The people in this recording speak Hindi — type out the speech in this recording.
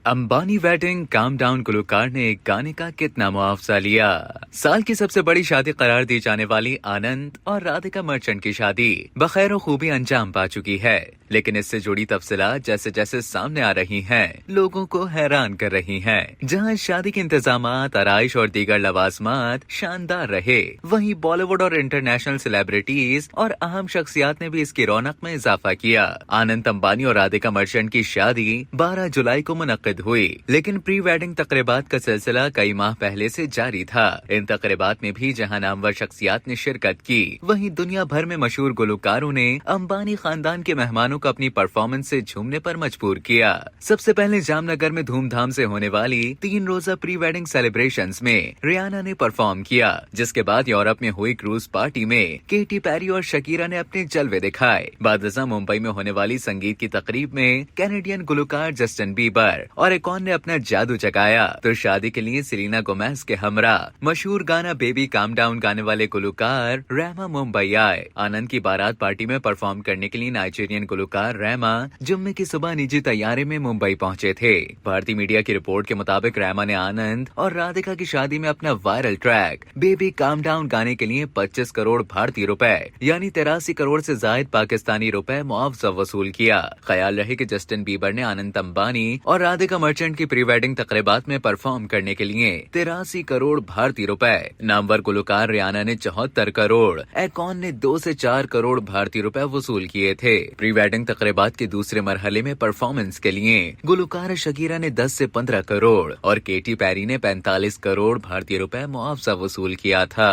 अंबानी वेडिंग काम डाउन गुलकार ने एक गाने का कितना मुआवजा लिया। साल की सबसे बड़ी शादी करार दी जाने वाली आनंद और राधिका मर्चेंट की शादी बखैर खूबी अंजाम पा चुकी है, लेकिन इससे जुड़ी तफसीलात जैसे जैसे सामने आ रही हैं, लोगों को हैरान कर रही हैं। जहां शादी के इंतजामात, आराइश और दीगर लवाजमात शानदार रहे, वहीं बॉलीवुड और इंटरनेशनल सेलिब्रिटीज और अहम शख्सियात ने भी इसकी रौनक में इजाफा किया। आनंद अंबानी और राधिका मर्चेंट की शादी 12 जुलाई को मुनक्किद हुई, लेकिन प्री वेडिंग तकरीबात का सिलसिला कई माह पहले से जारी था। इन तकरीबात में भी जहां नामवर शख्सियात ने शिरकत की, वहीं दुनिया भर में मशहूर गुलकारों ने अंबानी खानदान के मेहमानों को अपनी परफॉर्मेंस से झूमने पर मजबूर किया। सबसे पहले जामनगर में धूमधाम से होने वाली 3 रोजा प्री वेडिंग सेलिब्रेशंस में रियाना ने परफॉर्म किया, जिसके बाद यूरोप में हुई क्रूज पार्टी में केटी पेरी और शकीरा ने अपने जलवे दिखाए। बाद मुंबई में होने वाली संगीत की तकरीब में कैनेडियन गुलकार जस्टिन बीबर और एकॉन ने अपना जादू जगाया, तो शादी के लिए सेलिना गोमेज के हमरा मशहूर गाना बेबी काम डाउन गाने वाले गुलकार रहमा मुंबई आए। आनंद की बारात पार्टी में परफॉर्म करने के लिए नाइजीरियन गुलकार रहमा जुम्मे की सुबह निजी तैयारे में मुंबई पहुंचे थे। भारतीय मीडिया की रिपोर्ट के मुताबिक रहमा ने आनंद और राधिका की शादी में अपना viral track baby calm down गाने के लिए 25 करोड़ भारतीय रुपए यानी 83 करोड़ से जायद पाकिस्तानी रुपए मुआवजा वसूल किया। ख्याल रहे कि जस्टिन बीबर ने आनंद अंबानी और राधिका मर्चेंट की प्री वेडिंग तकरीबात में परफॉर्म करने के लिए 83 करोड़ भारतीय रुपए, नामवर गुलकार रियाना ने 74 करोड़, एकॉन ने 2 से 4 करोड़ भारतीय रुपए वसूल किए थे। प्री वेडिंग तकरीबात के दूसरे मरहले में परफॉर्मेंस के लिए गुलकार शकीरा ने 10 से 15 करोड़ और केटी पेरी ने 45 करोड़ भारतीय रुपए मुआवजा वसूल किया था।